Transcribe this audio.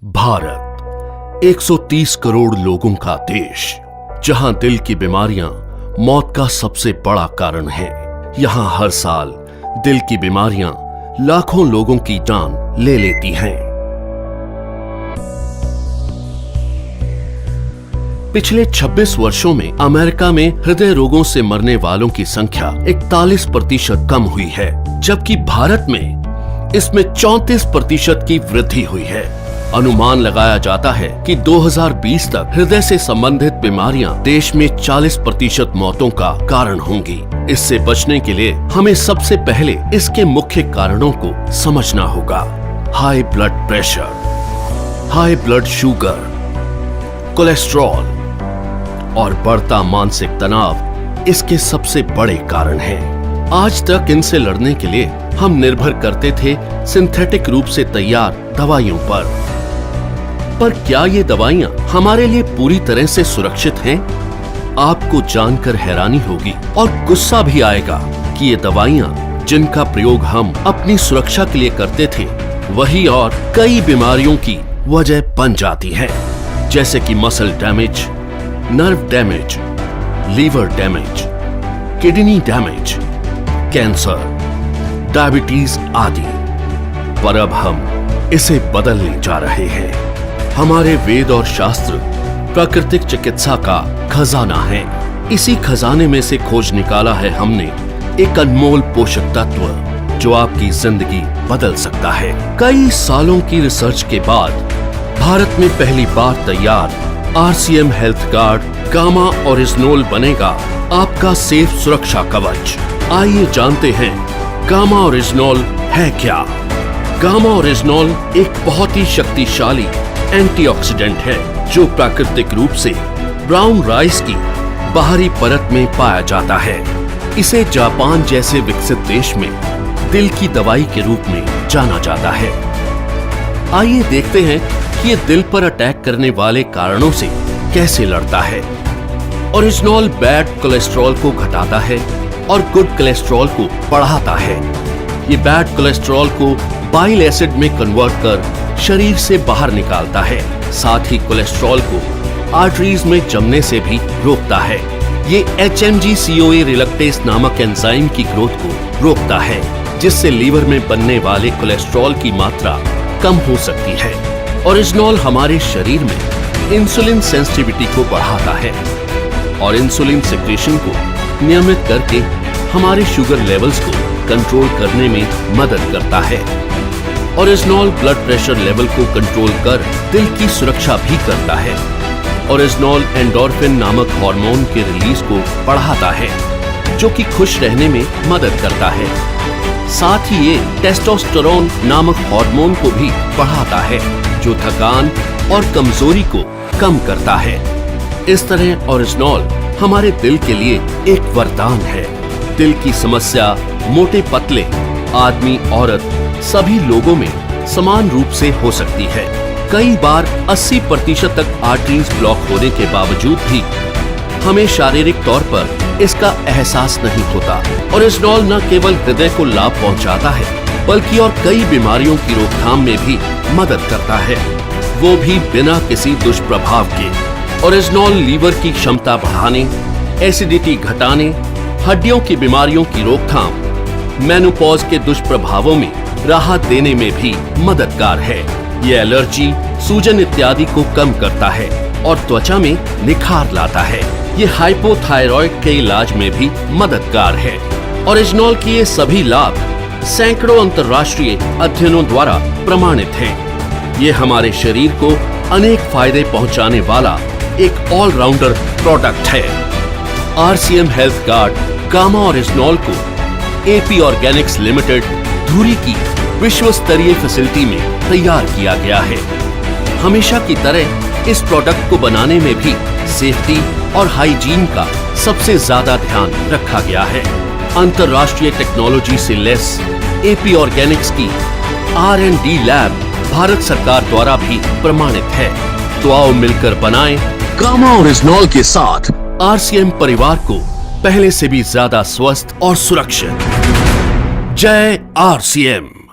भारत 130 करोड़ लोगों का देश, जहां दिल की बीमारियां मौत का सबसे बड़ा कारण है। यहां हर साल दिल की बीमारियां लाखों लोगों की जान ले लेती हैं। पिछले 26 वर्षों में अमेरिका में हृदय रोगों से मरने वालों की संख्या 41% कम हुई है, जबकि भारत में इसमें 34% की वृद्धि हुई है। अनुमान लगाया जाता है कि 2020 तक हृदय से संबंधित बीमारियां देश में 40% मौतों का कारण होंगी। इससे बचने के लिए हमें सबसे पहले इसके मुख्य कारणों को समझना होगा। High blood pressure, high blood sugar, cholesterol और बढ़ता मानसिक तनाव इसके सबसे बड़े कारण हैं। आज तक इनसे लड़ने के लिए हम निर्भर करते थे सिंथेटिक रूप से तैयार दवाइयों पर क्या ये दवाइयां हमारे लिए पूरी तरह से सुरक्षित हैं? आपको जानकर हैरानी होगी और गुस्सा भी आएगा कि ये दवाइयां जिनका प्रयोग हम अपनी सुरक्षा के लिए करते थे, वही और कई बीमारियों की वजह बन जाती हैं, जैसे कि muscle damage, nerve damage, liver damage, kidney damage, cancer, diabetes आदि। पर अब हम इसे बदलने जा रहे हैं। हमारे वेद और शास्त्र प्राकृतिक चिकित्सा का खजाना है। इसी खजाने में से खोज निकाला है हमने एक अनमोल पोषक तत्व जो आपकी जिंदगी बदल सकता है। कई सालों की रिसर्च के बाद भारत में पहली बार तैयार RCM हेल्थ गार्ड गामा ओरिजिनोल बनेगा आपका सेफ सुरक्षा कवच। आइए जानते हैं गामा ओरिजिनोल है क्या। गामा ओरिजिनोल एक बहुत ही शक्तिशाली एंटीऑक्सीडेंट है जो प्राकृतिक रूप से ब्राउन राइस की बाहरी परत में पाया जाता है। इसे जापान जैसे विकसित देश में दिल की दवाई के रूप में जाना जाता है। आइए देखते हैं कि ये दिल पर अटैक करने वाले कारणों से कैसे लड़ता है। ओरिजिनोल बैड कोलेस्ट्रॉल को घटाता है और गुड कोलेस्ट्रॉल को बढ़ाता है। ये बैड कोलेस्ट्रॉल को बाइल एसिड में कन्वर्ट कर शरीर से बाहर निकालता है। साथ ही कोलेस्ट्रॉल को आर्टरीज में जमने से भी रोकता है। ये HMG-CoA रिलक्टेस नामक एंजाइम की ग्रोथ को रोकता है, जिससे लीवर में बनने वाले कोलेस्ट्रॉल की मात्रा कम हो सकती है। ओरिजिनोल हमारे शरीर में इंसुलिन सेंसिटिविटी को बढ़ाता है और इंसुलिन सिक्रेशन को नियमित करके हमारे शुगर लेवल्स को कंट्रोल करने में मदद करता है। ओरिजिनोल ब्लड प्रेशर लेवल को कंट्रोल कर दिल की सुरक्षा भी करता है। ओरिजिनोल एंडोर्फिन नामक हार्मोन के रिलीज को बढ़ाता है, जो कि खुश रहने में मदद करता है। साथ ही ये टेस्टोस्टेरोन नामक हार्मोन को भी बढ़ाता है, जो थकान और कमजोरी को कम करता है। इस तरह ओरिजिनोल हमारे दिल के लिए एक वरदान है। दिल की समस्या मोटे पतले, आदमी औरत सभी लोगों में समान रूप से हो सकती है। कई बार 80% तक आर्टरीज ब्लॉक होने के बावजूद भी हमें शारीरिक तौर पर इसका एहसास नहीं होता। ओरिजिनोल न केवल हृदय को लाभ पहुंचाता है, बल्कि और कई बीमारियों की रोकथाम में भी मदद करता है, वो भी बिना किसी दुष्प्रभाव के। ओरिजिनोल लीवर की क्षमता बढ़ाने, एसिडिटी घटाने, हड्डियों की बीमारियों की रोकथाम, मेनोपॉज के दुष्प्रभावों में राहत देने में भी मददगार है। ये एलर्जी, सूजन इत्यादि को कम करता है और त्वचा में निखार लाता है। ये हाइपोथायरॉइड के इलाज में भी मददगार है। ओरिजिनोल के ये सभी लाभ सैकड़ों अंतर्राष्ट्रीय अध्ययनों द्वारा प्रमाणित हैं। ये हमारे शरीर को अनेक फायदे पहुंचाने वाला एक ऑलराउंडर प्रोडक्ट है। RCM हेल्थ गार्ड गामा ओरिजिनोल को AP ऑर्गेनिक्स लिमिटेड धुरी की विश्व स्तरीय फैसिलिटी में तैयार किया गया है। हमेशा की तरह इस प्रोडक्ट को बनाने में भी सेफ्टी और हाइजीन का सबसे ज्यादा ध्यान रखा गया है। अंतर्राष्ट्रीय टेक्नोलॉजी से लेस AP ऑर्गेनिक्स की R&D लैब भारत सरकार द्वारा भी प्रमाणित है। तो आओ मिलकर बनाएं गामा ओरिजिनोल के साथ RCM परिवार को पहले से भी ज्यादा स्वस्थ और सुरक्षित। जय RCM।